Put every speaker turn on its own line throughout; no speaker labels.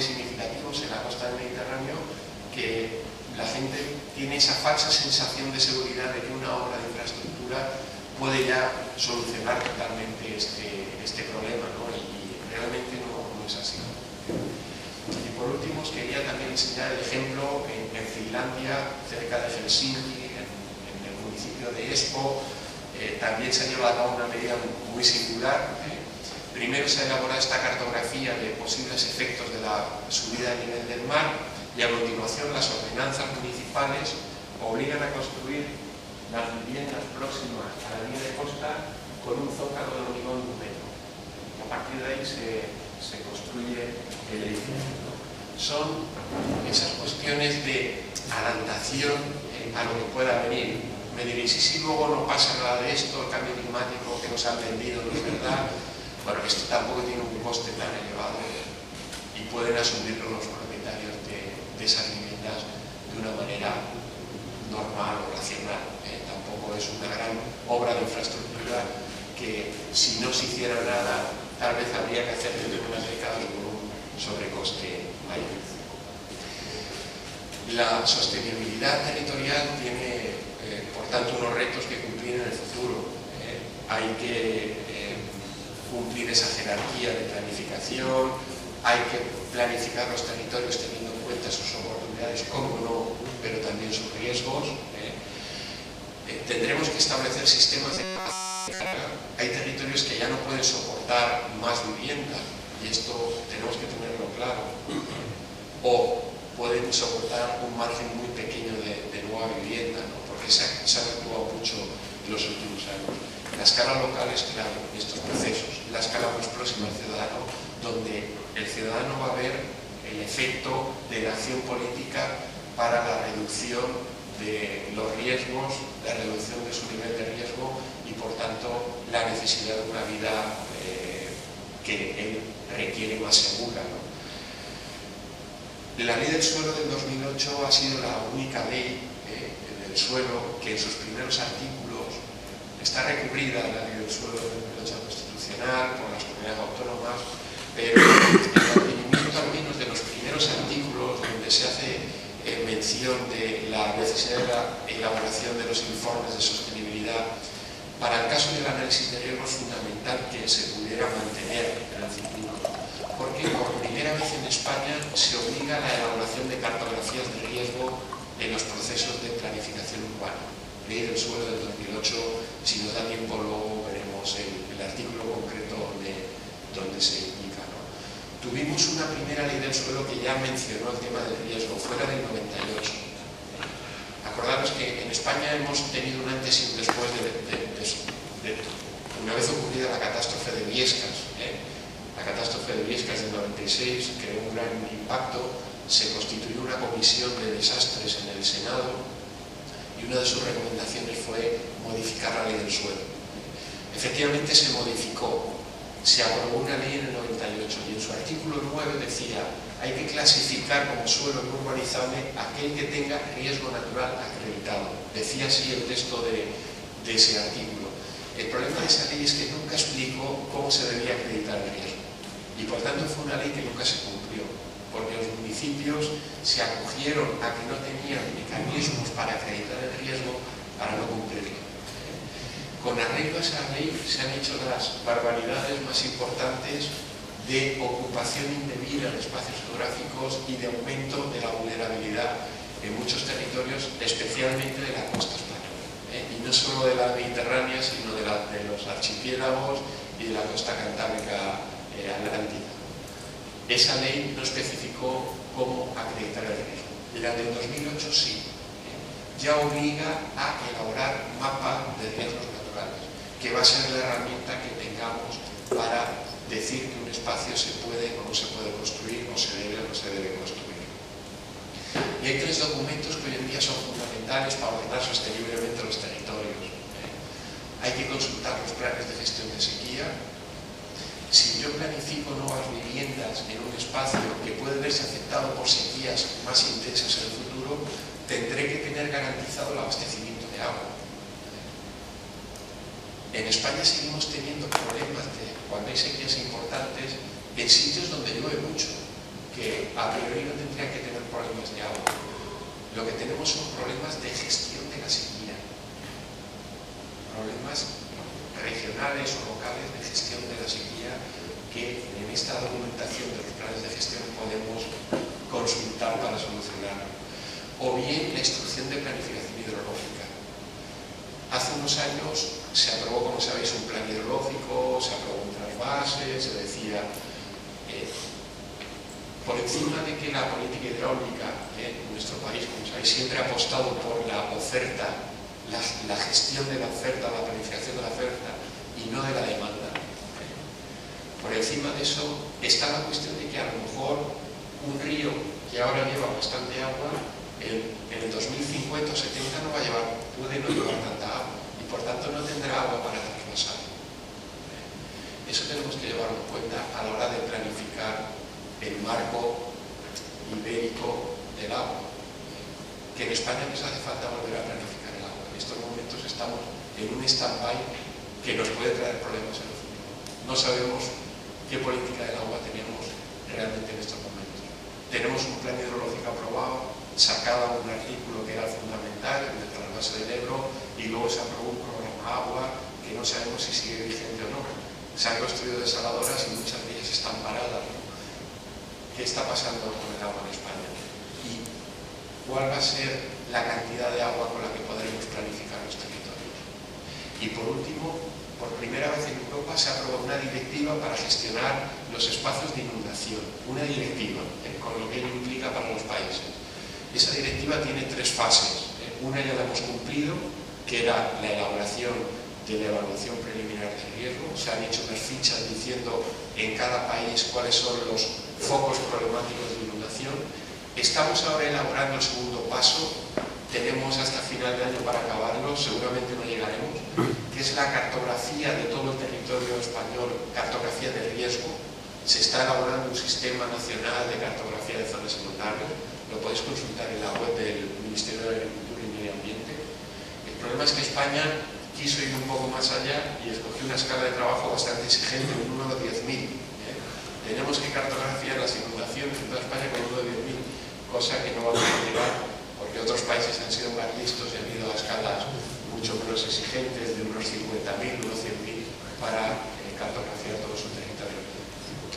muy significativos en la costa del Mediterráneo, que la gente tiene esa falsa sensación de seguridad de que una obra de infraestructura puede ya solucionar totalmente este problema, ¿no? Y realmente no es así. Y por último os quería también enseñar el ejemplo en Finlandia, cerca de Helsinki, en el municipio de Espoo. También se ha llevado a cabo una medida muy singular. Primero se ha elaborado esta cartografía de posibles efectos de la subida del nivel del mar, y a continuación las ordenanzas municipales obligan a construir las viviendas próximas a la línea de costa con un zócalo de hormigón de 1 metro. A partir de ahí se construye el edificio, ¿no? Son esas cuestiones de adaptación a lo que pueda venir. Me diréis, ¿y si luego no pasa nada de esto, el cambio climático que nos han vendido no es verdad? Bueno, esto tampoco tiene un coste tan elevado y pueden asumirlo los propietarios de esas viviendas de una manera normal o racional. Tampoco es una gran obra de infraestructura que, si no se hiciera nada, tal vez habría que hacer dentro de unas décadas con un sobrecoste mayor. La sostenibilidad territorial tiene, por tanto, unos retos que cumplir en el futuro. Hay que cumplir esa jerarquía de planificación, hay que planificar los territorios teniendo en cuenta sus oportunidades, como no, pero también sus riesgos. Tendremos que establecer sistemas de carga. Hay territorios que ya no pueden soportar más vivienda, y esto tenemos que tenerlo claro, o pueden soportar un margen muy pequeño de nueva vivienda, ¿no? Porque se ha actuado mucho en los últimos años. La escala local es clave en estos procesos, la escala más próxima al ciudadano, donde el ciudadano va a ver el efecto de la acción política para la reducción de los riesgos, la reducción de su nivel de riesgo y, por tanto, la necesidad de una vida que él requiere más segura, ¿no? La ley del suelo del 2008 ha sido la única ley del suelo que en sus primeros artículos está recurrida a la ley del suelo del 2008 constitucional por las comunidades autónomas, pero el mantenimiento al menos de los primeros artículos donde se hace mención de la necesidad de la elaboración de los informes de sostenibilidad, para el caso del análisis de riesgo es fundamental que se pudiera mantener en el futuro, porque por primera vez en España se obliga a la elaboración de cartografías de riesgo en los procesos de planificación urbana. Ley del suelo del 2008, si nos da tiempo luego veremos el artículo concreto donde se indica, ¿no? Tuvimos una primera ley del suelo que ya mencionó el tema del riesgo, fuera del 98. Acordaros que en España hemos tenido un antes y un después una vez ocurrida la catástrofe de Biescas. La catástrofe de Biescas del 96 creó un gran impacto, se constituyó una comisión de desastres en el Senado y una de sus recomendaciones fue modificar la ley del suelo. Efectivamente se modificó, se aprobó una ley en el 98 y en su artículo 9 decía: hay que clasificar como suelo no urbanizable aquel que tenga riesgo natural acreditado. Decía así el texto de ese artículo. El problema de esa ley es que nunca explicó cómo se debía acreditar el riesgo y por tanto fue una ley que nunca se cumplió, porque los municipios se acogieron a que no tenían mecanismos para acreditar el riesgo para no cumplirlo. Con arreglo a esa ley se han hecho las barbaridades más importantes de ocupación indebida de espacios geográficos y de aumento de la vulnerabilidad en muchos territorios, especialmente de la costa española. Y no solo de la Mediterránea, sino de los archipiélagos y de la costa cantábrica atlántica. Esa ley no especificó cómo acreditar el riesgo. La del 2008 sí. Ya obliga a elaborar mapa de riesgos naturales, que va a ser la herramienta que tengamos para decir que un espacio se puede o no se puede construir, o se debe o no se debe construir. Y hay tres documentos que hoy en día son fundamentales para ordenar sosteniblemente los territorios. Hay que consultar los planes de gestión de sequía. Si yo planifico nuevas viviendas en un espacio que puede verse afectado por sequías más intensas en el futuro, tendré que tener garantizado el abastecimiento de agua. En España seguimos teniendo problemas de cuando hay sequías importantes en sitios donde llueve mucho, que a priori no tendría que tener problemas de agua. Lo que tenemos son problemas de gestión de la sequía, problemas regionales o locales de gestión de la sequía que en esta documentación de los planes de gestión podemos consultar para solucionarlo. O bien la instrucción de planificación hidrológica. Hace unos años se aprobó, como sabéis, un plan hidrológico, se aprobó un trasvase, se decía, por encima de que la política hidráulica en nuestro país, como sabéis, siempre ha apostado por la oferta, la gestión de la oferta, la planificación de la oferta y no de la demanda. Por encima de eso está la cuestión de que a lo mejor un río que ahora lleva bastante agua, en el 2050 o 70 no va a llevar, puede no llevar tanta agua y por tanto no tendrá agua para trasvasar. Eso tenemos que llevarlo en cuenta a la hora de planificar el marco ibérico del agua, que en España nos hace falta volver a planificar el agua. En estos momentos estamos en un stand-by que nos puede traer problemas en el futuro. No sabemos qué política del agua tenemos realmente en estos momentos. Tenemos un plan hidrológico aprobado, sacaba un artículo que era fundamental, el del trasvase del Ebro, y luego se aprobó un programa agua que no sabemos si sigue vigente o no. Se han construido desaladoras y muchas de ellas están paradas, ¿no? ¿Qué está pasando con el agua en España? ¿Y cuál va a ser la cantidad de agua con la que podremos planificar los territorios? Y por último, por primera vez en Europa se ha aprobado una directiva para gestionar los espacios de inundación. Una directiva, con lo que ello implica para los países. Esa directiva tiene 3 fases. Una ya la hemos cumplido, que era la elaboración de la evaluación preliminar de riesgo. Se han hecho unas fichas diciendo en cada país cuáles son los focos problemáticos de inundación. Estamos ahora elaborando el segundo paso, tenemos hasta final de año para acabarlo, seguramente no llegaremos, que es la cartografía de todo el territorio español, cartografía de riesgo. Se está elaborando un sistema nacional de cartografía de zonas inundables, lo podéis consultar en la web del Ministerio de Agricultura y Medio Ambiente. El problema es que España quiso ir un poco más allá y escogió una escala de trabajo bastante exigente, un número de 10.000. Tenemos que cartografiar las inundaciones en toda España con un número de 10.000, cosa que no vamos a llegar porque otros países han sido más listos y han ido a escalas mucho menos exigentes, de unos 50.000, unos 100.000, para cartografiar todo su territorio.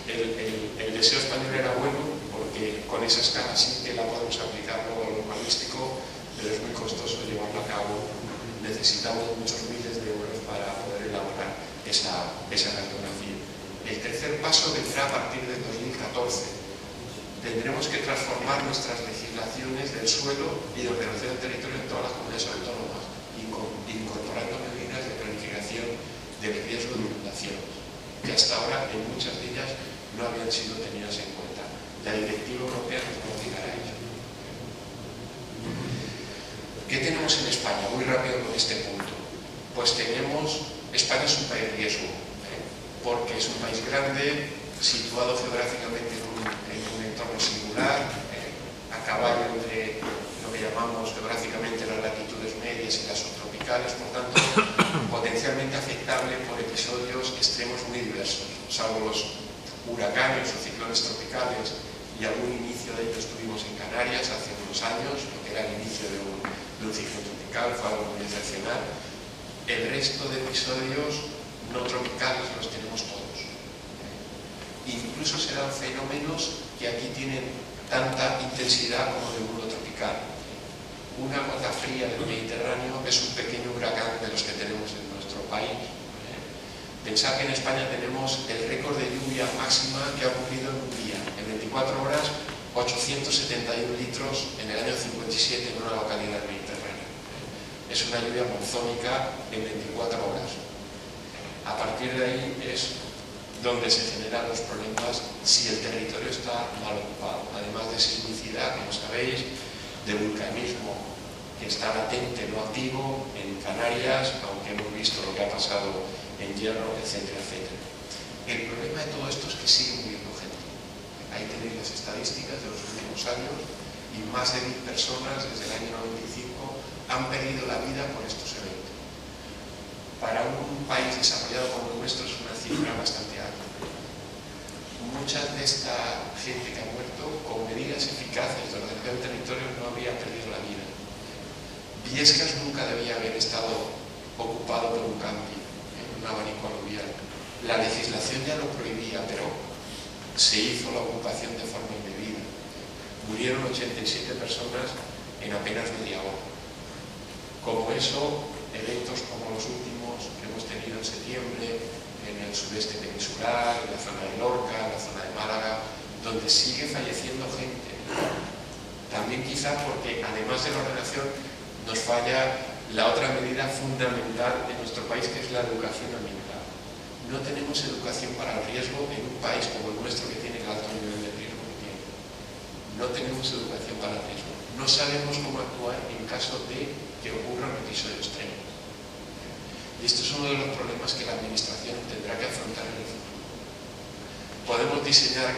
El deseo español era bueno porque con esa escala sí que la podemos aplicar luego a lo urbanístico, pero es muy costoso llevarlo a cabo. Necesitamos muchos miles de euros para poder elaborar esa cartografía. El tercer paso vendrá a partir del 2014. Tendremos que transformar nuestras legislaciones del suelo y de ordenación del territorio en todas las comunidades autónomas, incorporando medidas de planificación del riesgo de inundación, que hasta ahora en muchas de ellas no habían sido tenidas en cuenta. La directiva europea nos va a obligar a ello. ¿Qué tenemos en España? Muy rápido con este punto. Pues España es un país riesgo, porque es un país grande, situado geográficamente en un entorno singular, a caballo entre lo que llamamos geográficamente las latitudes medias y las subtropicales, por tanto, potencialmente afectable por episodios extremos muy diversos, salvo los huracanes o ciclones tropicales, y algún inicio de ellos tuvimos en Canarias hace unos años, lo que era el inicio de un ciclón tropical, fue algo muy excepcional. El resto de episodios no tropicales los tenemos todos. Incluso se dan fenómenos que aquí tienen tanta intensidad como de un mundo tropical. Una gota fría del Mediterráneo es un pequeño huracán de los que tenemos en nuestro país. Pensad que en España tenemos el récord de lluvia máxima que ha ocurrido en un día. En 24 horas, 871 litros en el año 57 en una localidad mediterránea. Es una lluvia monzónica en 24 horas. A partir de ahí es donde se generan los problemas si el territorio está mal ocupado. Además de sismicidad, como sabéis, de vulcanismo que está latente, no activo, en Canarias, aunque hemos visto lo que ha pasado en Hierro, etcétera, etcétera. El problema de todo esto es que sigue muriendo gente. Ahí tenéis las estadísticas de los últimos años y más de 1.000 personas desde el año 95 han perdido la vida por estos eventos. Para un país desarrollado como el nuestro es una cifra bastante alta. Mucha de esta gente que ha muerto, con medidas Illescas nunca debía haber estado ocupado por un campi, un abanico aluvial. La legislación ya lo prohibía, pero se hizo la ocupación de forma indebida. Murieron 87 personas en apenas media hora. Como eso, eventos como los últimos que hemos tenido en septiembre, en el sudeste peninsular, en la zona de Lorca, en la zona de Málaga, donde sigue falleciendo gente. También quizá porque, además de la ordenación, nos falla la otra medida fundamental de nuestro país, que es la educación ambiental. No tenemos educación para el riesgo en un país como el nuestro, que tiene el alto nivel de riesgo que tiene. No tenemos educación para el riesgo. No sabemos cómo actuar en caso de que ocurra un episodio extremo. Y esto es uno de los problemas que la administración tendrá que afrontar en el futuro. Podemos diseñar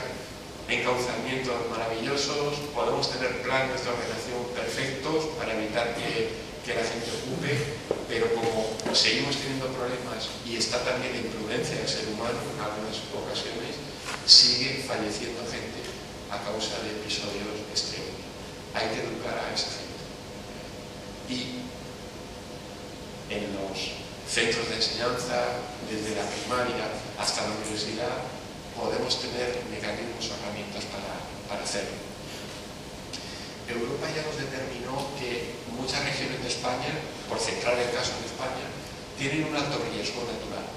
encauzamientos maravillosos, podemos tener planes de ordenación perfectos para evitar que la gente ocupe, pero como seguimos teniendo problemas y está también la imprudencia del ser humano en algunas ocasiones, sigue falleciendo gente a causa de episodios extremos. Hay que educar a esa gente. Y en los centros de enseñanza, desde la primaria hasta la universidad, podemos tener mecanismos o herramientas para hacerlo. Europa ya nos determinó que muchas regiones de España, por centrar el caso en España, tienen un alto riesgo natural.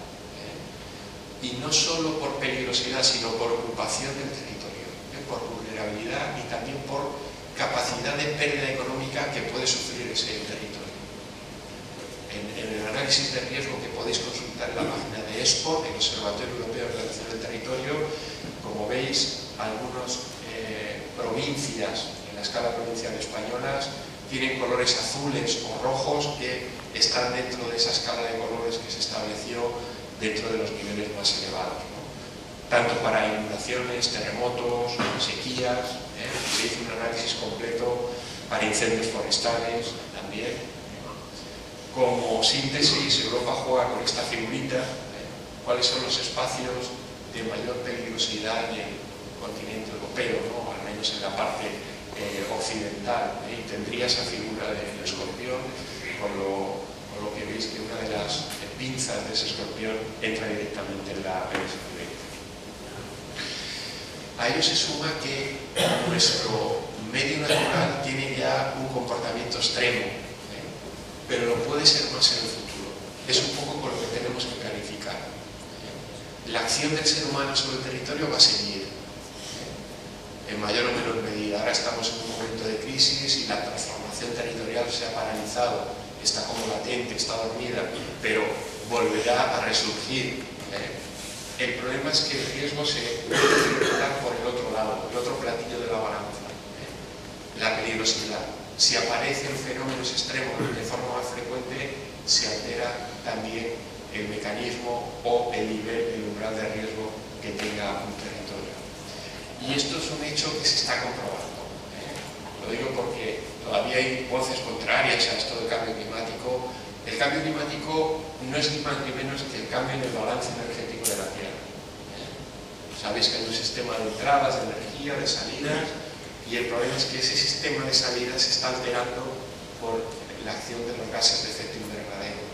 Y no solo por peligrosidad, sino por ocupación del territorio, por vulnerabilidad y también por capacidad de pérdida económica que puede sufrir ese territorio. En el análisis de riesgo que podéis consultar en la página de ESPO, el Observatorio Europeo de Ordenación del Territorio, como veis, algunas provincias en la escala provincial españolas tienen colores azules o rojos que están dentro de esa escala de colores que se estableció dentro de los niveles más elevados, ¿no? Tanto para inundaciones, terremotos, sequías, se hizo un análisis completo para incendios forestales también. Como síntesis, Europa juega con esta figurita, cuáles son los espacios de mayor peligrosidad en el continente europeo, ¿no? Al menos en la parte occidental, y tendría esa figura del escorpión, con lo que veis que una de las pinzas de ese escorpión entra directamente en la península ibérica. A ello se suma que nuestro medio natural tiene ya un comportamiento extremo, pero lo puede ser más en el futuro. Es un poco con lo que tenemos que planificar. La acción del ser humano sobre el territorio va a seguir, en mayor o menor medida. Ahora estamos en un momento de crisis y la transformación territorial se ha paralizado, está como latente, está dormida, pero volverá a resurgir. El problema es que el riesgo se puede interpretar por el otro lado, el otro platillo de la balanza, la peligrosidad. Si aparecen fenómenos extremos de forma más frecuente, se altera también el mecanismo o el nivel, el umbral de riesgo que tenga un territorio. Y esto es un hecho que se está comprobando. Lo digo porque todavía hay voces contrarias a esto del cambio climático. El cambio climático no es ni más ni menos que el cambio en el balance energético de la Tierra. Sabéis que hay un sistema de entradas de energía, de salidas, y el problema es que ese sistema de salidas se está alterando por la acción de los gases de efecto invernadero.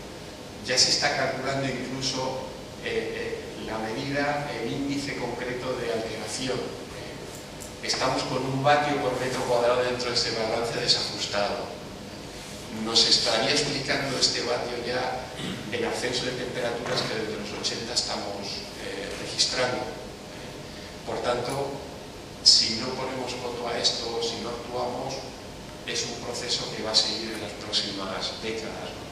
Ya se está calculando incluso la medida, el índice concreto de alteración. Estamos con un vatio por metro cuadrado dentro de ese balance desajustado. Nos estaría explicando este vatio ya el ascenso de temperaturas que desde los 80 estamos registrando. Por tanto, si no ponemos coto a esto, si no actuamos, es un proceso que va a seguir en las próximas décadas, ¿no?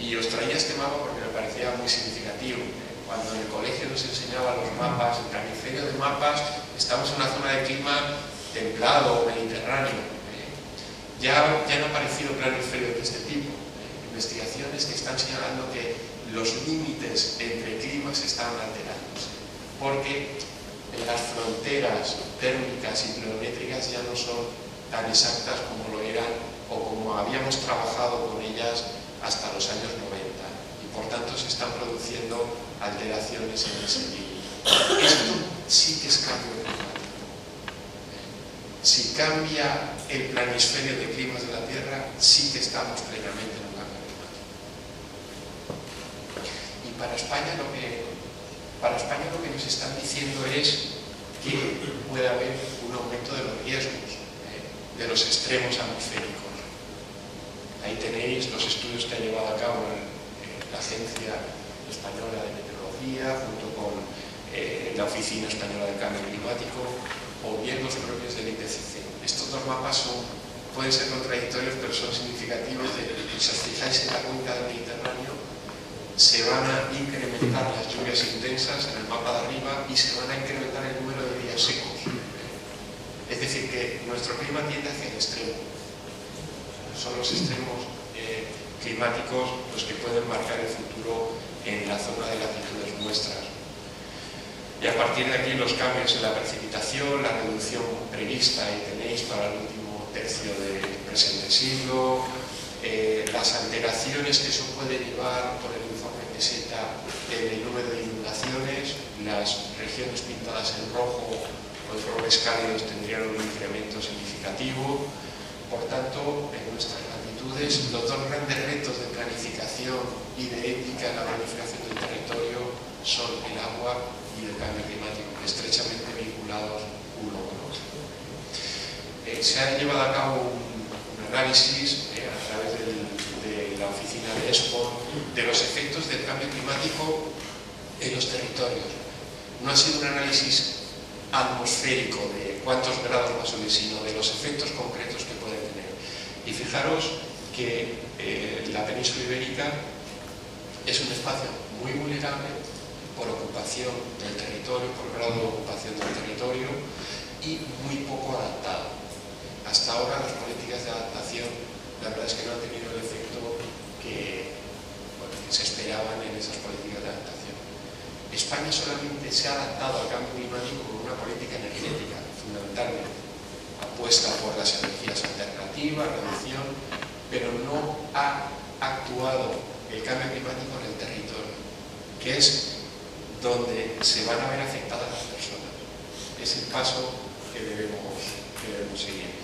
Y os traía este mapa porque me parecía muy significativo. Cuando en el colegio nos enseñaban los mapas, el planificación de mapas, estamos en una zona de clima templado o mediterráneo. Ya han aparecido planificaciones de este tipo, investigaciones que están señalando que los límites entre climas están alterándose, porque las fronteras térmicas y pluviométricas ya no son tan exactas como lo eran o como habíamos trabajado con ellas hasta los años 90, y por tanto se están produciendo alteraciones en ese límite. Esto sí que es cambio climático. Si cambia el planisferio de climas de la Tierra, sí que estamos plenamente en un cambio climático. Y para España lo que nos están diciendo es que puede haber un aumento de los riesgos, de los extremos atmosféricos. Ahí tenéis los estudios que ha llevado a cabo la Agencia Española de Meteorología, junto con la Oficina Española de Cambio Climático, o bien los propios del IPCC. Estos dos mapas pueden ser contradictorios, pero son significativos de que, si os fijáis en la cuenca del Mediterráneo, se van a incrementar las lluvias intensas en el mapa de arriba y se van a incrementar el número de días secos. Es decir, que nuestro clima tiende hacia el extremo. Son los extremos climáticos los que pueden marcar el futuro en la zona de latitudes nuestras. Y a partir de aquí los cambios en la precipitación, la reducción prevista, y tenéis para el último tercio del presente siglo, las alteraciones que eso puede llevar por el informe Peseta en el número de inundaciones. Las regiones pintadas en rojo o en colores cálidos tendrían un incremento significativo. Por tanto, en nuestras latitudes, los dos grandes retos de planificación y de ética en la planificación del territorio son el agua y el cambio climático, estrechamente vinculados uno con otro. Se ha llevado a cabo un análisis a través de la oficina de ESPON de los efectos del cambio climático en los territorios. No ha sido un análisis atmosférico de cuántos grados va a subir, sino de los efectos concretos que puede tener. Y fijaros que la península ibérica es un espacio muy vulnerable por ocupación del territorio, por grado de ocupación del territorio, y muy poco adaptado. Hasta ahora las políticas de adaptación, la verdad es que no han tenido el efecto que se esperaban en esas políticas de adaptación. España solamente se ha adaptado al cambio climático con una política energética, fundamentalmente apuesta por las energías alternativas, reducción, pero no ha actuado el cambio climático en el territorio, que es donde se van a ver afectadas las personas. Es el paso que debemos seguir.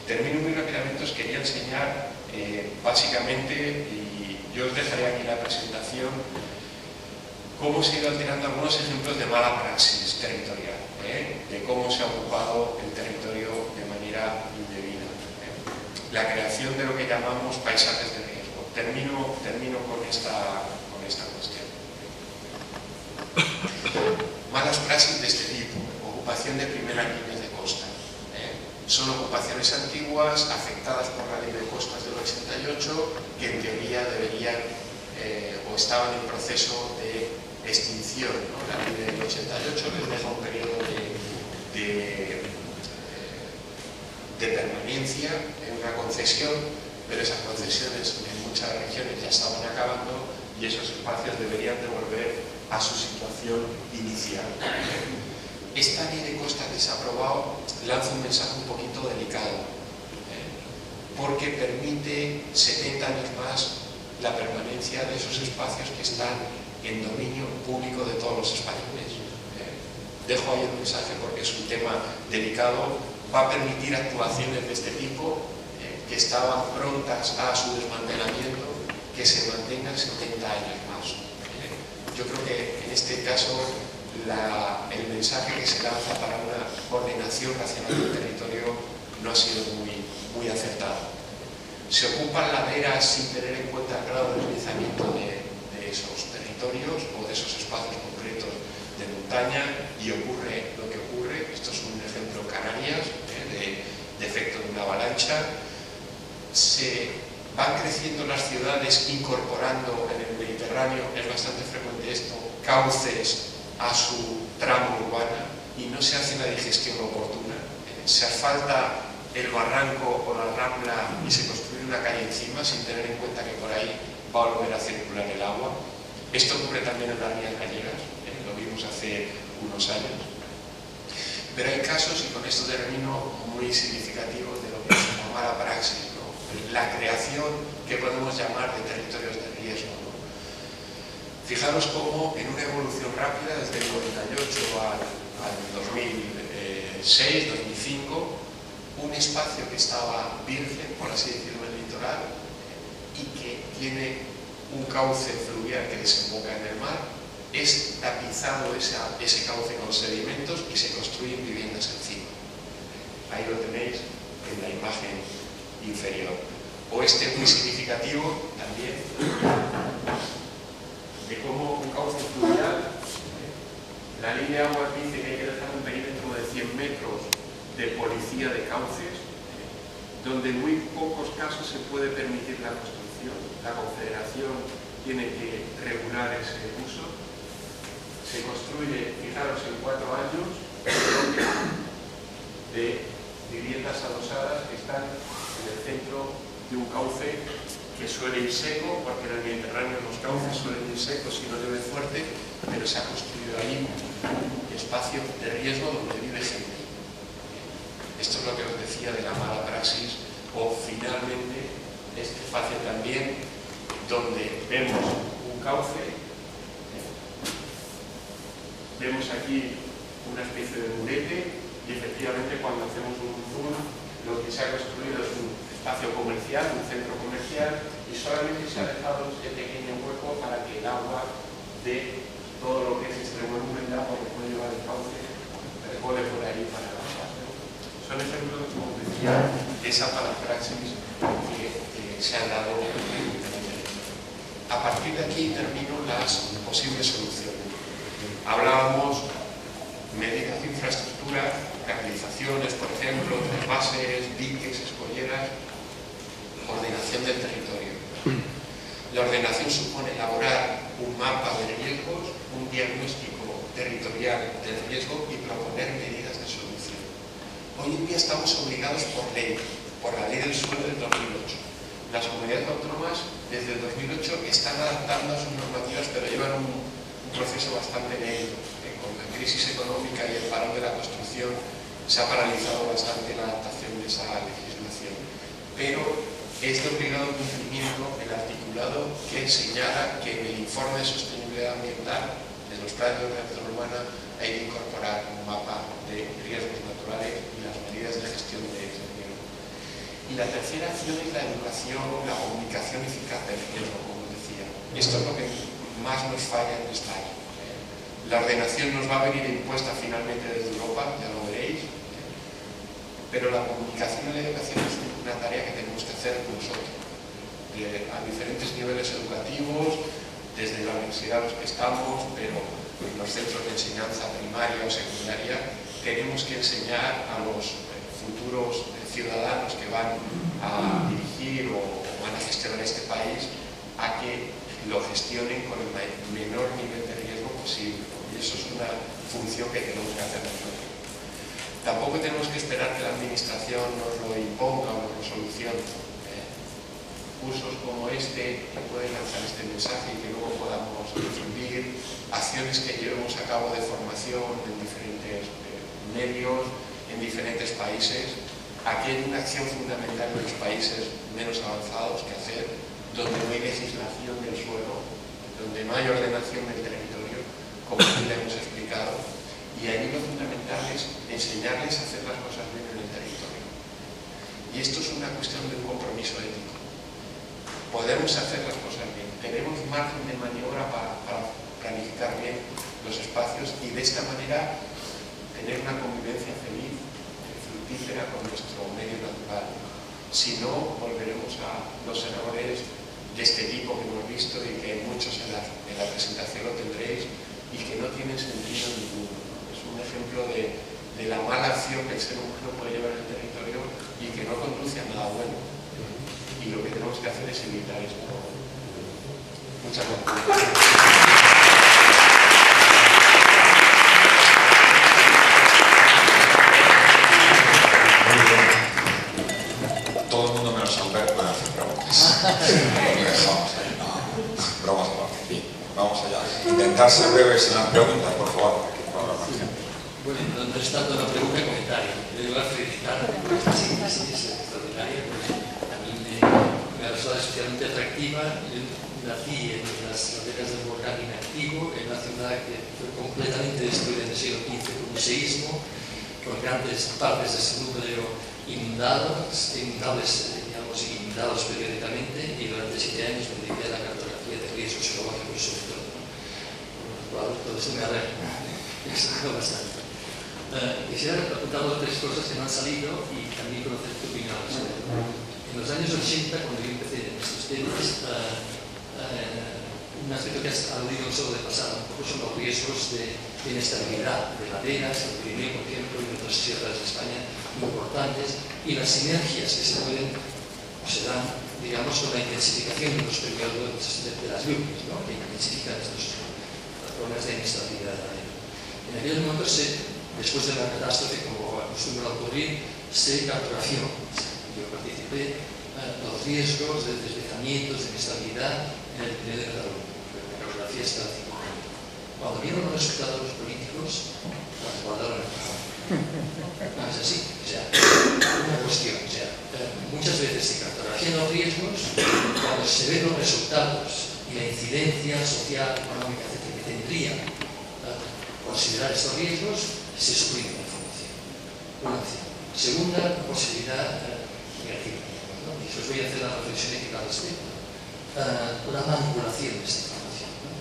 Termino muy rápidamente. Os quería enseñar básicamente, y yo os dejaré aquí la presentación, cómo se han ido alterando algunos ejemplos de mala praxis territorial, de cómo se ha ocupado el territorio de manera indebida. La creación de lo que llamamos paisajes de riesgo. Termino con esta cuestión. Malas praxis de este tipo: ocupación de primeras líneas de costa. Son ocupaciones antiguas afectadas por la ley de costas del 88, que en teoría deberían o estaban en proceso de extinción, ¿no? La ley del 88 les deja un periodo de permanencia en una concesión, pero esas concesiones en muchas regiones ya estaban acabando y esos espacios deberían de volver a su situación inicial. Esta ley de costas que se ha aprobado lanza un mensaje un poquito delicado, porque permite 70 años más la permanencia de esos espacios que están en dominio público de todos los españoles. Dejo ahí el mensaje porque es un tema delicado. Va a permitir actuaciones de este tipo que estaban prontas a su desmantelamiento, que se mantengan 70 años más. Yo creo que en este caso el mensaje que se lanza para una ordenación racional del territorio no ha sido muy acertado. Se ocupan laderas sin tener en cuenta el grado de deslizamiento de esos territorios o de esos espacios concretos de montaña, y ocurre lo que ocurre. Esto es un ejemplo Canarias, de efecto de una avalancha. Se van creciendo las ciudades incorporando en el Mediterráneo, es bastante frecuente esto, cauces a su tramo urbana, y no se hace la digestión oportuna. Se asfalta el barranco o la rambla y se construye una calle encima sin tener en cuenta que por ahí va a volver a circular el agua. Esto ocurre también en las rías gallegas, lo vimos hace unos años. Pero hay casos, y con esto termino, muy significativos de lo que es una mala praxis, ¿no? La creación que podemos llamar de territorios de riesgo, ¿no? Fijaros cómo en una evolución rápida desde el 98 al 2006, 2005, un espacio que estaba virgen, por así decirlo, en el litoral, y que tiene un cauce fluvial que desemboca en el mar, es tapizado ese cauce con sedimentos y se construyen viviendas encima. Ahí lo tenéis en la imagen inferior. O este muy significativo también de cómo un cauce fluvial, la línea de agua dice que hay que dejar un perímetro de 100 metros de policía de cauces, donde en muy pocos casos se puede permitir la construcción. La Confederación tiene que regular ese uso. Se construye, fijaros, en 4 años, de viviendas adosadas que están en el centro de un cauce que suele ir seco, porque en el Mediterráneo los cauces suelen ir secos si no llueve fuerte, pero se ha construido ahí un espacio de riesgo donde vive gente. Esto es lo que os decía de la mala praxis, o finalmente este espacio también donde vemos un cauce, vemos aquí una especie de murete y efectivamente cuando hacemos un zoom lo que se ha construido es un espacio comercial, un centro comercial, y solamente se ha dejado este pequeño hueco para que el agua de todo lo que es este volumen de agua que puede llevar el cauce recole por ahí para la casa. Son ejemplos, como decía, de esa parapraxis que se han dado en el derecho. A partir de aquí termino las posibles soluciones. Hablábamos medidas de infraestructura, canalizaciones, por ejemplo, trasvases, diques, escolleras, ordenación del territorio. La ordenación supone elaborar un mapa de riesgos, un diagnóstico territorial del riesgo y proponer medidas de solución. Hoy en día estamos obligados por ley, por la ley del suelo del 2008. Las comunidades autónomas desde el 2008 están adaptando a sus normativas, pero llevan un proceso bastante lento. Con la crisis económica y el parón de la construcción se ha paralizado bastante la adaptación de esa legislación. Pero es de obligado cumplimiento el articulado que señala que en el informe de sostenibilidad ambiental de los planes de ordenación urbana hay que incorporar un mapa de riesgos naturales y las medidas de gestión de ese riesgo. Y la tercera acción es la educación, la comunicación eficaz del riesgo, como decía. Esto es lo que más nos falla en esta área. La ordenación nos va a venir impuesta finalmente desde Europa, ya lo veréis, pero la comunicación y la educación es una tarea que tenemos que hacer nosotros, a diferentes niveles educativos, desde la universidad en los que estamos, pero en los centros de enseñanza primaria o secundaria, tenemos que enseñar a los futuros ciudadanos que van a dirigir o van a gestionar este país a que lo gestionen con el menor nivel de riesgo posible. Y eso es una función que tenemos que hacer nosotros. Tampoco tenemos que esperar que la administración nos lo imponga o nos lo solucione. Cursos como este que pueden lanzar este mensaje y que luego podamos difundir, acciones que llevemos a cabo de formación en diferentes medios, en diferentes países. Aquí hay una acción fundamental en los países menos avanzados que hacer, donde no hay legislación del suelo, donde no hay ordenación del territorio, como aquí le hemos explicado, y ahí lo fundamental es enseñarles a hacer las cosas bien en el territorio. Y esto es una cuestión de un compromiso ético. Podemos hacer las cosas bien, tenemos margen de maniobra para planificar bien los espacios y de esta manera tener una convivencia feliz, fructífera con nuestro medio natural. Si no, volveremos a los errores de este tipo que hemos visto y que muchos en la presentación lo tendréis y que no tienen sentido ninguno. Es un ejemplo de la mala acción que el ser humano puede llevar en el territorio y que no conduce a nada bueno. Y lo que tenemos que hacer es evitar esto. Muchas gracias.
Todo el mundo menos Albert puede hacer preguntas. Bromas aparte. Bien, vamos allá. Intentar ser breves en las preguntas, por favor.
Bueno, prestando la pregunta y comentario, le voy a felicitar por esta síntesis extraordinaria, porque a mí me ha resultado especialmente atractiva. Yo nací en las laderas del volcán inactivo, en una ciudad que fue completamente destruida en el siglo XV por un seísmo, con grandes partes de su núcleo inundadas. inundados periódicamente, y durante 7 años me dediqué a la cartografía de riesgos geológicos sobre todo. Todo esto me arregla, me bastante. Quisiera apuntar 2 o 3 cosas que me han salido y también conocer tu opinión sobre ello. En los años 80, cuando yo empecé en estos temas, un aspecto que has aludido solo de pasado, un poco son los riesgos de inestabilidad de laderas, en el Pirineo, por ejemplo, y en otras sierras de España muy importantes, y las sinergias que se pueden o se dan, digamos, con la intensificación de los periodos de las lluvias, ¿no? Que intensifican estos problemas de inestabilidad de la arena. En aquellos momentos, después de la catástrofe, como acostumbra ocurrir, se cartografió. Yo participé los riesgos de deslizamientos, de inestabilidad en el Pirineo de Cataluña. La cartografía está al 5. Cuando vieron los resultados políticos, las guardaron en el cajón. No es así. O sea, una cuestión. O sea, muchas veces se cartografían los riesgos cuando se ven los resultados y la incidencia social, económica, etcétera, que tendría considerar estos riesgos, se suprime la información. Una opción. Segunda posibilidad negativa. ¿No? Y os voy a hacer la reflexión ética al respecto. La manipulación de esta información, ¿no?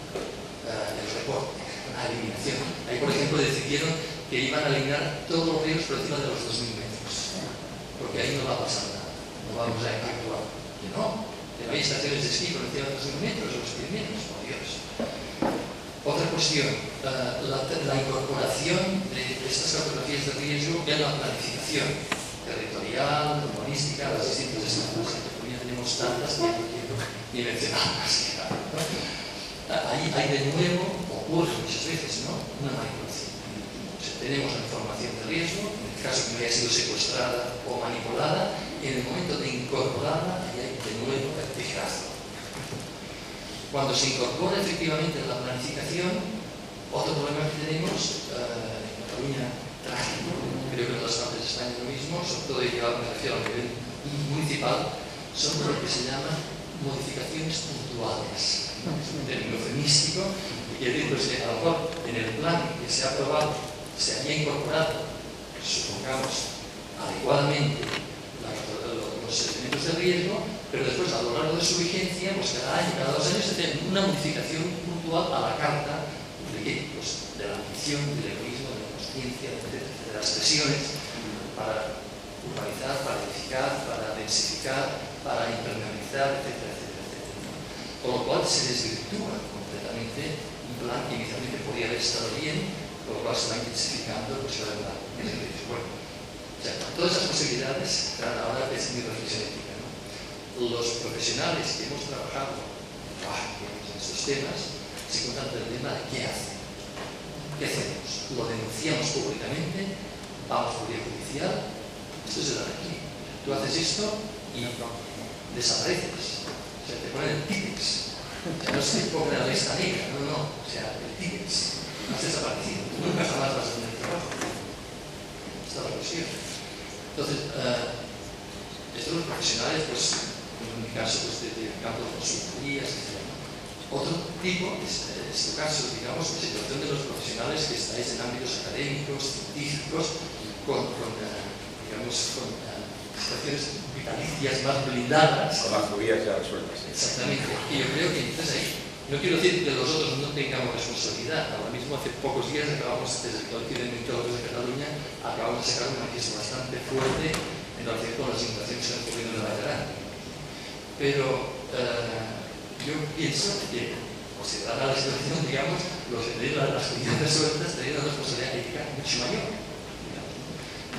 El reporte, la eliminación. Ahí, por ejemplo, decidieron que iban a eliminar todos los ríos por encima de los 2000 metros, porque ahí no va a pasar nada, no vamos a actuar. Que no, que no hay estaciones de esquí por encima de los 2000 metros o los Pirineos, por Dios. Otra cuestión, la incorporación de estas cartografías de riesgo en la planificación territorial, urbanística, las distintas estaciones. En tenemos tantas que no quiero ni mencionarlas. Ahí de nuevo ocurre muchas veces, ¿no?, una manipulación. O sea, tenemos la información de riesgo, en el caso que no haya sido secuestrada o manipulada, y en el momento de incorporarla, ahí hay de nuevo el tijazo. Cuando se incorpora efectivamente en la planificación, otro problema que tenemos en Cataluña, trágico, creo que en otras partes de España es lo mismo, sobre todo ya me refiero a nivel municipal, son lo que se llaman modificaciones puntuales. Es un término eufemístico que quiere decir pues, que a lo mejor en el plan que se ha aprobado se había incorporado, supongamos, adecuadamente los elementos de riesgo, pero después a lo largo de su vigencia, pues cada año, cada 2 años, se tiene una modificación puntual a la carta de qué? Pues de la ambición, del egoísmo, de la consciencia, de las presiones para urbanizar, para edificar, para densificar, para impermeabilizar, etcétera, etcétera, etcétera. Con lo cual se desvirtúa completamente un plan que inicialmente podía haber estado bien, con lo cual se va intensificando, pues la verdad. Bueno, o sea, todas esas posibilidades, ahora es mi reflexión ética, ¿no? Los profesionales que hemos trabajado en estos temas se encuentran el dilema de qué hacen. ¿Qué hacemos? Lo denunciamos públicamente, vamos por vía judicial, esto es el aquí. Tú haces esto y desapareces. O sea, te ponen el títex. O sea, no es que pongan la lista negra, no. O sea, el títex. Has desaparecido. Tú nunca jamás vas a tener trabajo. Esta es la cuestión. Entonces, estos los profesionales, pues, en mi caso, pues, del campo de consultorías, etc. Otro tipo es este caso, digamos, la situación de los profesionales que estáis en ámbitos académicos, científicos, con situaciones vitalicias más blindadas.
Con las judías ya resueltas.
Exactamente. Y yo creo que entonces ahí, no quiero decir que los otros no tengamos responsabilidad. Ahora mismo, hace pocos días, acabamos, desde el Colegio de Meteorólogos de Cataluña, acabamos de sacar un manifiesto bastante fuerte en relación con las inundaciones que han ocurrido en la Vall d'Aran. Pero yo pienso que, considerada la situación, digamos, los que tienen las judías resueltas tienen una responsabilidad ética mucho mayor.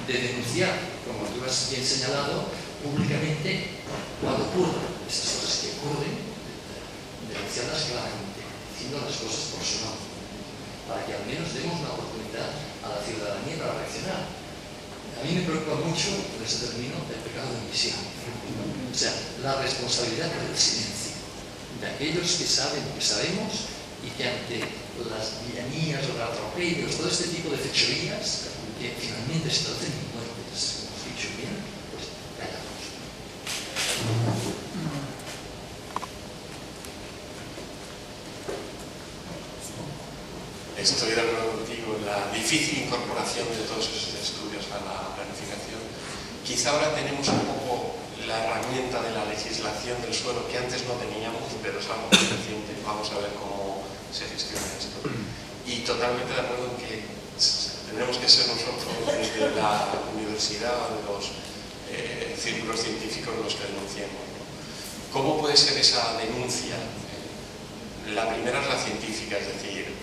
De denunciar, como tú has bien señalado, públicamente cuando ocurren estas cosas que ocurren, denunciarlas claramente, diciendo las cosas por su nombre, para que al menos demos una oportunidad a la ciudadanía para reaccionar. A mí me preocupa mucho, por ese término, el pecado de omisión. O sea, la responsabilidad del silencio, de aquellos que saben lo que sabemos y que ante las villanías o los atropellos, todo este tipo de fechorías, que finalmente se traducen en muertes, como os he dicho bien, pues callamos.
Estoy de acuerdo contigo en la difícil incorporación de todos esos estudios a la planificación. Quizá ahora tenemos un poco la herramienta de la legislación del suelo que antes no teníamos, pero es algo muy reciente. Vamos a ver cómo se gestiona esto. Y totalmente de acuerdo en que tenemos que ser nosotros, desde la universidad, de los círculos científicos, los que denunciemos, ¿no? ¿Cómo puede ser esa denuncia? La primera es la científica, es decir,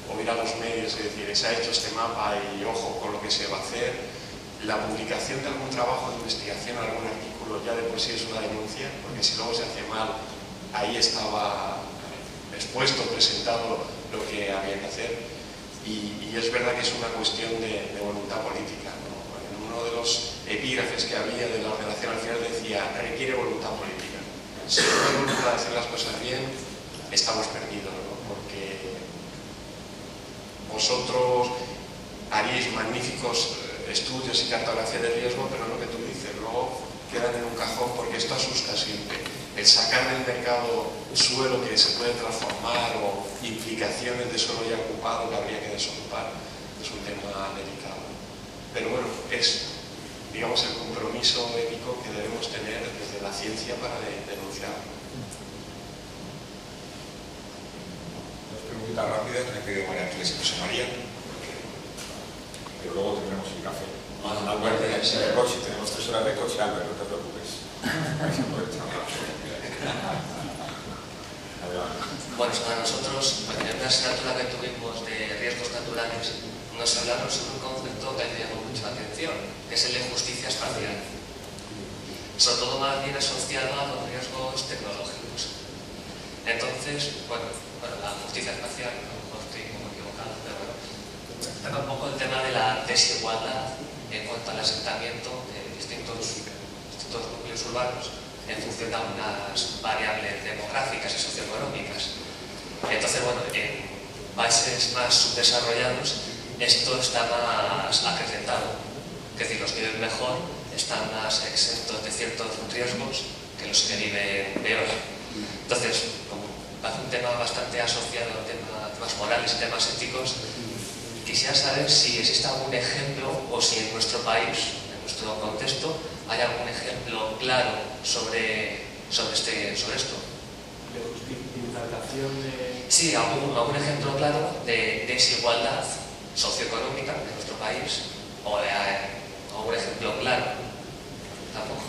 o ir a los medios y decir, se ha hecho este mapa y ojo con lo que se va a hacer. La publicación de algún trabajo de investigación, algún artículo, ya de por sí es una denuncia, porque si luego se hace mal, ahí estaba expuesto, presentado lo que había que hacer. Y es verdad que es una cuestión de voluntad política, ¿no? En uno de los epígrafes que había de la ordenación al final decía, requiere voluntad política. Si no hay voluntad de hacer las cosas bien, estamos perdidos, ¿no? Porque vosotros haríais magníficos estudios y cartografía de riesgo, pero lo que tú dices, luego quedan en un cajón porque esto asusta siempre. El sacar del mercado suelo que se puede transformar o implicaciones de suelo ya ocupado que habría que desocupar es un tema delicado. Pero bueno, es, digamos, el compromiso ético que debemos tener desde la ciencia para denunciar.
Dos preguntas rápidas, me he pedido María Ángeles y José María, pero luego tendremos el café. Albert, en el coche, tenemos 3 horas de coche, Albert, no te preocupes.
Bueno, para nosotros, en una asignatura que tuvimos de riesgos naturales, nos hablaron sobre un concepto que me llamó mucho la atención, que es el de justicia espacial. Sobre todo más bien asociado a los riesgos tecnológicos. Entonces, bueno, la justicia espacial, a lo mejor estoy como equivocado, pero bueno, trata un poco el tema de la desigualdad en cuanto al asentamiento de distintos núcleos urbanos en función de algunas variables demográficas y socioeconómicas. Entonces, bueno, en países más subdesarrollados esto está más acrecentado. Es decir, los que viven mejor están más exentos de ciertos riesgos que los que viven peor. Entonces, como hace un tema bastante asociado a temas morales y temas éticos, quisiera saber si existe algún ejemplo o si en nuestro país, en nuestro contexto, hay algún ejemplo claro sobre esto.
¿De implantación de...?
Sí, algún ejemplo claro de desigualdad socioeconómica en nuestro país o algún ejemplo claro. Tampoco.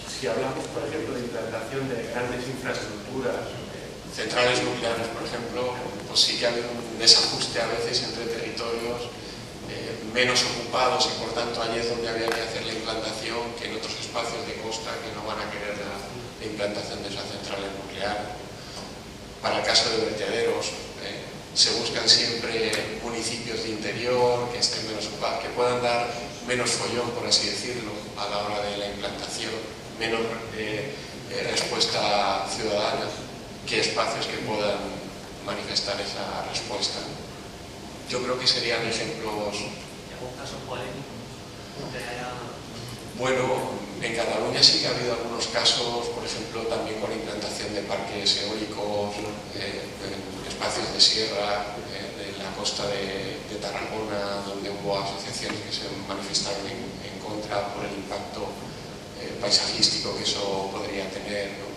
Si hablamos, por ejemplo, de implantación de grandes infraestructuras, centrales nucleares, por ejemplo, pues sí que ha habido un desajuste a veces entre territorios menos ocupados y por tanto allí es donde había que hacer la implantación que en otros espacios de costa que no van a querer la implantación de esas centrales nucleares. Para el caso de vertederos, se buscan siempre municipios de interior que estén menos ocupados, que puedan dar menos follón, por así decirlo, a la hora de la implantación, menos respuesta ciudadana, que espacios que puedan manifestar esa respuesta. Yo creo que serían ejemplos.
¿Algún caso polémico?
Bueno, en Cataluña sí que ha habido algunos casos, por ejemplo, también con la implantación de parques eólicos en espacios de sierra, de la costa de Tarragona, donde hubo asociaciones que se manifestaron en contra por el impacto paisajístico que eso podría tener, ¿no?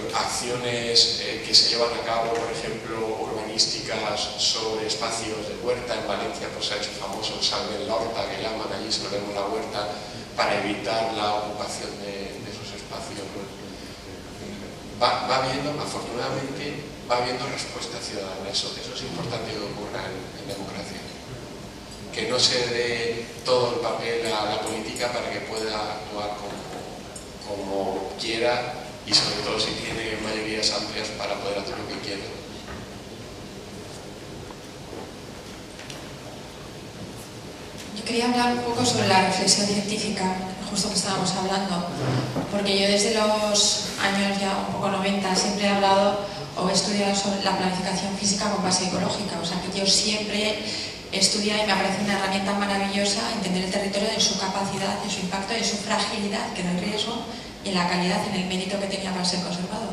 Acciones que se llevan a cabo, por ejemplo, urbanísticas sobre espacios de huerta. En Valencia pues se ha hecho famoso el Salve la Horta, que llaman allí, salvemos la huerta, para evitar la ocupación de esos espacios, ¿no? Va habiendo, afortunadamente, va habiendo respuesta ciudadana. Eso es importante que ocurra en democracia. Que no se dé todo el papel a la política para que pueda actuar como quiera y sobre todo si tiene mayorías amplias para poder hacer lo que quiere.
Yo quería hablar un poco sobre la reflexión científica, justo que estábamos hablando, porque yo desde los años ya un poco 90 siempre he hablado o he estudiado sobre la planificación física con base ecológica, o sea que yo siempre he estudiado y me parece una herramienta maravillosa entender el territorio de su capacidad, de su impacto, de su fragilidad, que no hay riesgo, y en la calidad, en el mérito que tenía para ser conservado.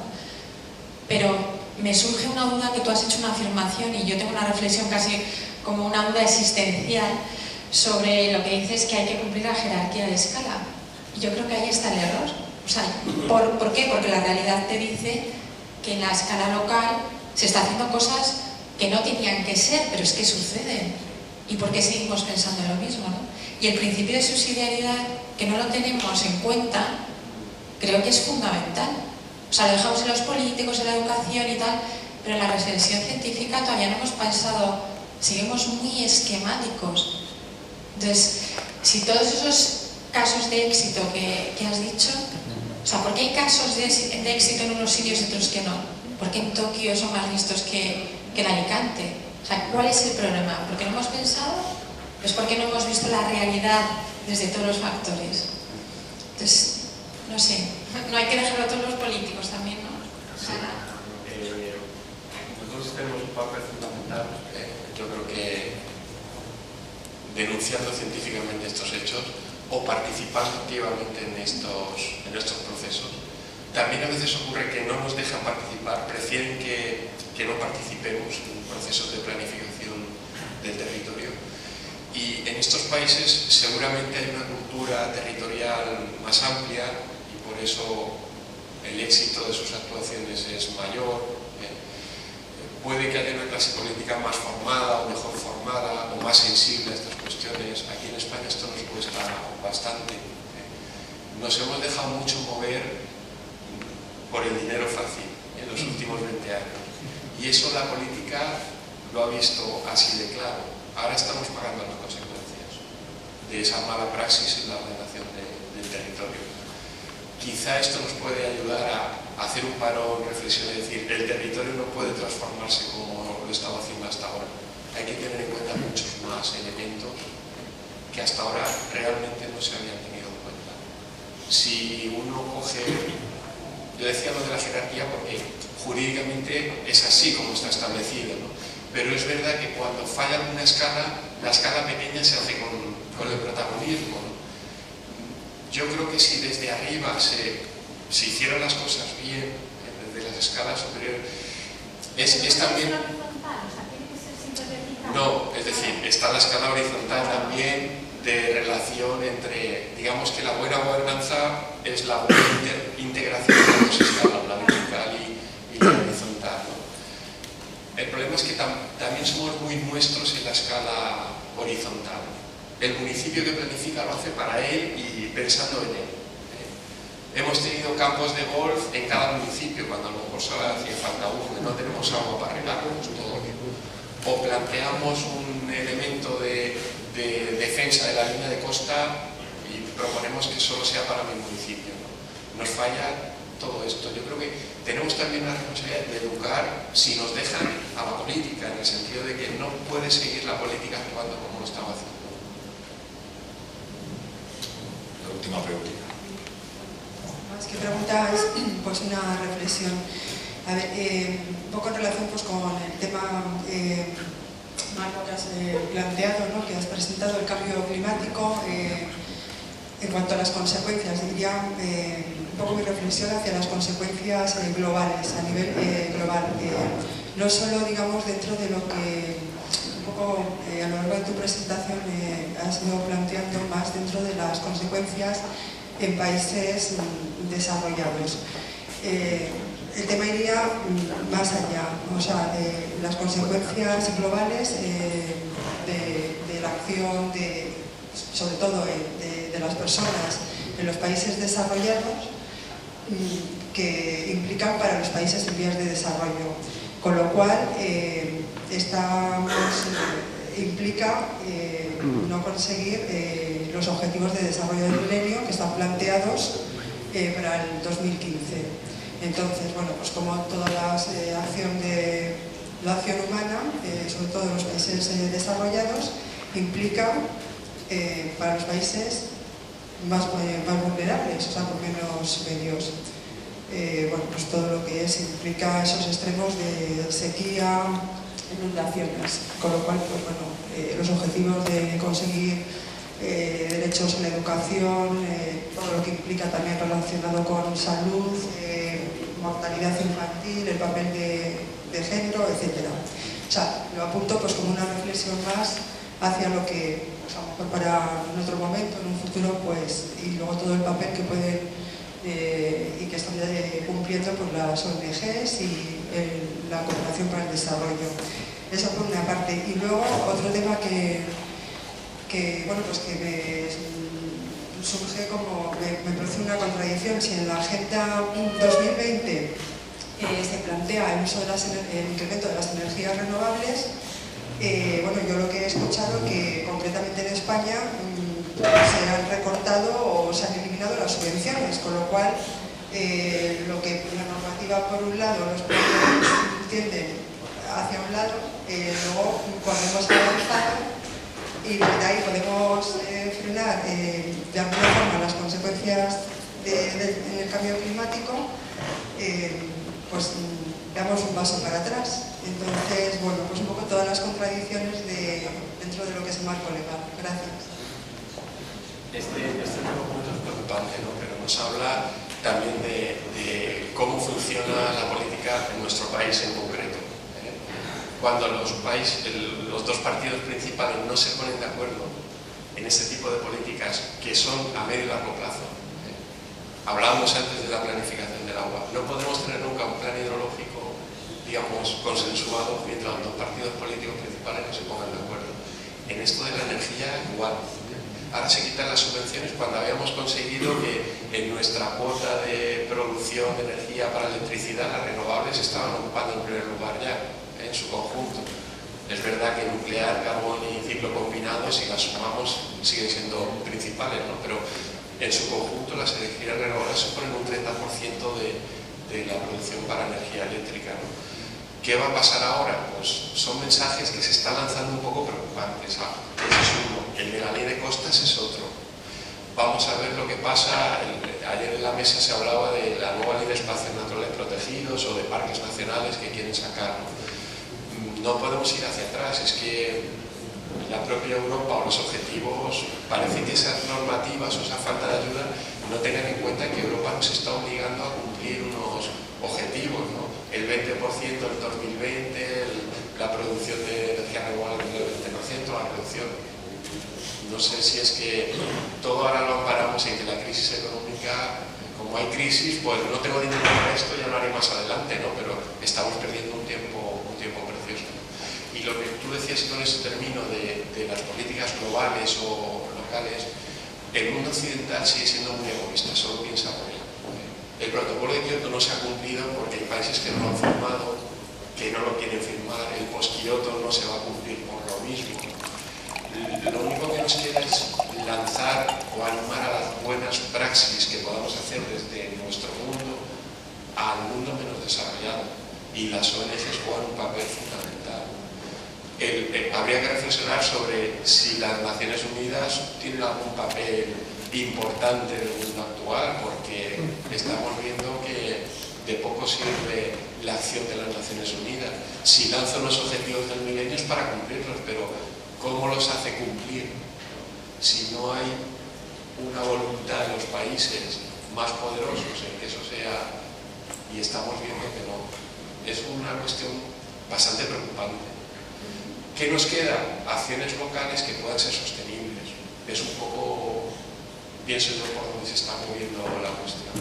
Pero me surge una duda, que tú has hecho una afirmación y yo tengo una reflexión casi como una duda existencial, sobre lo que dices que hay que cumplir la jerarquía de escala. Y yo creo que ahí está el error. O sea, ¿por qué? Porque la realidad te dice que en la escala local se está haciendo cosas que no tenían que ser, pero es que suceden. ¿Y por qué seguimos pensando en lo mismo, no? Y el principio de subsidiariedad, que no lo tenemos en cuenta, creo que es fundamental. O sea, lo dejamos en los políticos, en la educación y tal, pero en la reflexión científica todavía no hemos pensado, seguimos muy esquemáticos. Entonces, si todos esos casos de éxito que has dicho, o sea, ¿por qué hay casos de éxito en unos sitios y otros que no? ¿Por qué en Tokio son más listos que en Alicante? O sea, ¿cuál es el problema? ¿Por qué no hemos pensado? Pues porque no hemos visto la realidad desde todos los factores. Entonces, no sé, no hay que dejarlo a todos los políticos también, ¿no?
Sí. Nosotros tenemos un papel fundamental. Yo creo que denunciando científicamente estos hechos o participando activamente en estos procesos. También a veces ocurre que no nos dejan participar, prefieren que no participemos en procesos de planificación del territorio. Y en estos países seguramente hay una cultura territorial más amplia y por eso el éxito de sus actuaciones es mayor. Puede que haya una clase política más formada o mejor formada o más sensible a estas cuestiones. Aquí en España esto nos cuesta bastante. Nos hemos dejado mucho mover por el dinero fácil en los últimos 20 años. Y eso la política lo ha visto así de claro. Ahora estamos pagando las consecuencias de esa mala praxis en la ordenación del territorio. Quizá esto nos puede ayudar a hacer un parón, reflexión y decir, el territorio no puede transformarse como lo estaba haciendo hasta ahora. Hay que tener en cuenta muchos más elementos que hasta ahora realmente no se habían tenido en cuenta. Si uno coge, yo decía lo de la jerarquía porque jurídicamente es así como está establecido, ¿no? Pero es verdad que cuando falla alguna escala, la escala pequeña se hace con el protagonismo, ¿no? Yo creo que si desde arriba se hicieran las cosas bien, desde las escalas superiores, es también... No, es decir, está la escala horizontal también de relación entre, digamos que la buena gobernanza es la buena integración de las dos escalas, la vertical y la horizontal, ¿no? El problema es que también somos muy nuestros en la escala horizontal. El municipio que planifica lo hace para él y pensando en él. Hemos tenido campos de golf en cada municipio, cuando a lo mejor solo hacía falta uno, no tenemos agua para regarlos todos. O planteamos un elemento de defensa de la línea de costa y proponemos que solo sea para mi municipio, ¿no? Nos falla todo esto. Yo creo que tenemos también la responsabilidad de educar, si nos dejan, a la política, en el sentido de que no puede seguir la política actuando como lo estaba haciendo.
La última pregunta.
Más que pregunta es pues una reflexión. A ver, un poco en relación pues, con el tema Marco que has planteado, ¿no? Que has presentado el cambio climático en cuanto a las consecuencias. Diría un poco mi reflexión hacia las consecuencias globales, a nivel global. No solo, digamos, dentro de lo que un poco a lo largo de tu presentación has ido planteando, más dentro de las consecuencias en países desarrollados. El tema iría más allá, o sea, de las consecuencias globales de la acción, sobre todo de las personas en los países desarrollados, que implican para los países en vías de desarrollo. Con lo cual, implica no conseguir los objetivos de desarrollo del milenio que están planteados para el 2015. Entonces, bueno, pues como toda la acción humana, sobre todo en los países desarrollados, implica para los países más vulnerables, o sea, con menos medios. Bueno, pues todo lo que implica esos extremos de sequía, inundaciones, con lo cual, pues bueno, los objetivos de conseguir derechos en la educación, todo lo que implica también relacionado con salud, mortalidad infantil, el papel de género, etc. O sea, lo apunto pues como una reflexión más hacia lo que pues a lo mejor para en otro momento, en un futuro, pues, y luego todo el papel que pueden y que están cumpliendo pues, las ONGs y la cooperación para el desarrollo. Eso por una parte. Y luego otro tema que bueno, pues que me surge como, me produce una contradicción. Si en la Agenda 2020 se plantea el uso de el incremento de las energías renovables, bueno, yo lo que he escuchado que concretamente en España se han recortado o se han eliminado las subvenciones, con lo cual lo que la normativa por un lado los países tienden hacia un lado, luego podemos avanzar y de ahí podemos frenar de alguna forma las consecuencias en el cambio climático, pues damos un paso para atrás. Entonces, bueno, pues un poco todas las contradicciones dentro de lo que es el marco legal. Gracias.
Este nuevo punto es preocupante, ¿no? Pero nos habla también de cómo funciona la política en nuestro país en concreto. Cuando los dos partidos principales no se ponen de acuerdo en este tipo de políticas que son a medio y largo plazo. Hablábamos antes de la planificación del agua. No podemos tener nunca un plan hidrológico, digamos, consensuado mientras los dos partidos políticos principales no se pongan de acuerdo. En esto de la energía, igual. Ahora se quitan las subvenciones cuando habíamos conseguido que en nuestra cuota de producción de energía para electricidad las renovables estaban ocupando el primer lugar ya, en su conjunto. Es verdad que nuclear, carbón y ciclo combinado, si las sumamos, siguen siendo principales, ¿no? Pero en su conjunto las energías renovables suponen un 30% de la producción para energía eléctrica, ¿no? ¿Qué va a pasar ahora? Pues son mensajes que se están lanzando un poco preocupantes. Ese es uno. El de la ley de costas es otro. Vamos a ver lo que pasa. Ayer en la mesa se hablaba de la nueva ley de espacios naturales protegidos o de parques nacionales que quieren sacar. No podemos ir hacia atrás. Es que la propia Europa o los objetivos, parece que esas normativas o esa falta de ayuda no tengan en cuenta que Europa nos está obligando a cumplir unos objetivos, ¿no? El 20% en 2020, la producción de energía renovable del 20%, la reducción. No sé si es que todo ahora lo amparamos en que la crisis económica, como hay crisis, pues no tengo dinero para esto, ya lo haré más adelante, ¿no? Pero estamos perdiendo un tiempo precioso. Y lo que tú decías con ese término de las políticas globales o locales, el mundo occidental sigue siendo muy egoísta, solo piensa por él. El protocolo de Kioto no se ha cumplido porque hay países que no lo han firmado, que no lo quieren firmar, el post-Kioto no se va a cumplir por lo mismo. Lo único que nos queda es lanzar o animar a las buenas praxis que podamos hacer desde nuestro mundo al mundo menos desarrollado, y las ONGs juegan un papel fundamental. Habría que reflexionar sobre si las Naciones Unidas tienen algún papel importante en el mundo actual, porque estamos viendo que de poco sirve la acción de las Naciones Unidas. Si lanza unos objetivos del milenio es para cumplirlos, pero ¿cómo los hace cumplir si no hay una voluntad de los países más poderosos en que eso sea? Y estamos viendo que no. Es una cuestión bastante preocupante. ¿Qué nos queda? Acciones locales que puedan ser sostenibles. Es un poco, pienso yo, por donde se está moviendo la cuestión.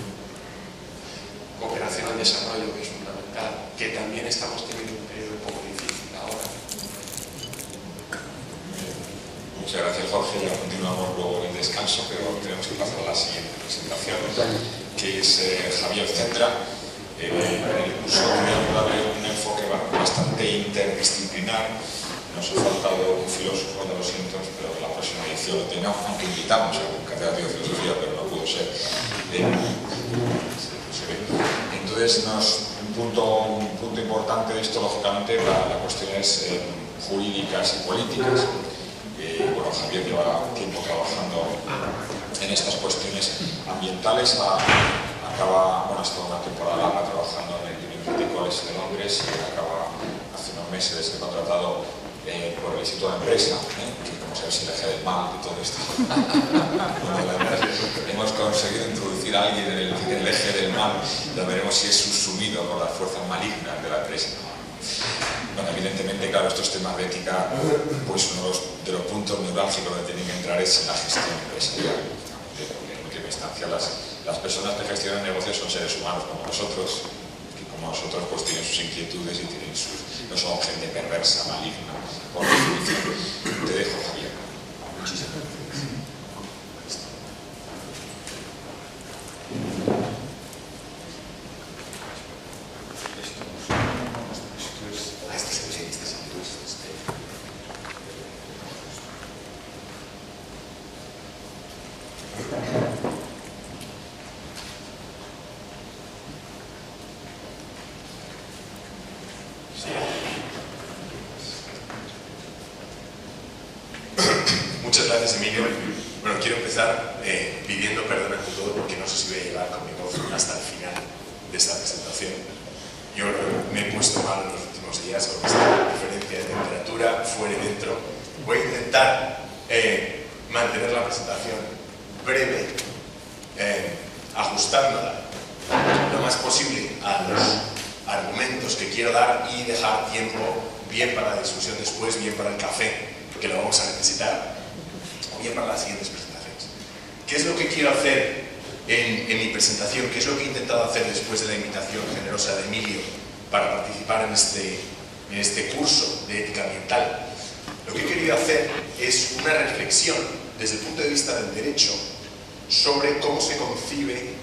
Cooperación al desarrollo, que es fundamental, que también estamos teniendo un periodo un poco difícil ahora.
Muchas gracias, Jorge. Ya continuamos luego en el descanso, pero tenemos que pasar a la siguiente presentación, que es Javier Cendra. En el curso queríamos darle un enfoque bastante interdisciplinar. Nos ha faltado un filósofo, ya lo siento, pero en la próxima edición lo tengamos, aunque invitamos a un catedrático de filosofía, pero no pudo ser. Entonces, un punto importante de esto, lógicamente, la cuestión es jurídicas y políticas. Bueno, Javier lleva tiempo trabajando en estas cuestiones ambientales. Acaba, bueno, ha estado una temporada larga trabajando en el University College de Londres y acaba hace unos meses de ser contratado por el Instituto de Empresa, que como sabéis el eje del mal de todo esto. Hemos conseguido introducir a alguien en el eje del mal, ya veremos si es subsumido por las fuerzas malignas de la empresa. Bueno, evidentemente, claro, estos temas de ética, pues uno de los puntos neurálgicos donde tienen que entrar es en la gestión empresarial. Porque en última instancia las personas que gestionan negocios son seres humanos como nosotros, que como nosotros pues tienen sus inquietudes y tienen no son gente perversa, maligna, por definición. Te dejo, Javier. Muchísimas gracias.
Muchas gracias, Emilio. Bueno, quiero empezar pidiendo perdón ante todo porque no sé si voy a llegar con mi voz hasta el final de esta presentación. Yo me he puesto mal en los últimos días con esta diferencia de temperatura fuera y dentro. Voy a intentar mantener la presentación breve, ajustándola lo más posible a los argumentos que quiero dar y dejar tiempo bien para la discusión después, bien para el café, que lo vamos a necesitar, o bien para las siguientes presentaciones. ¿Qué es lo que quiero hacer en mi presentación? ¿Qué es lo que he intentado hacer después de la invitación generosa de Emilio para participar en este curso de ética ambiental? Lo que he querido hacer es una reflexión desde el punto de vista del derecho sobre cómo se concibe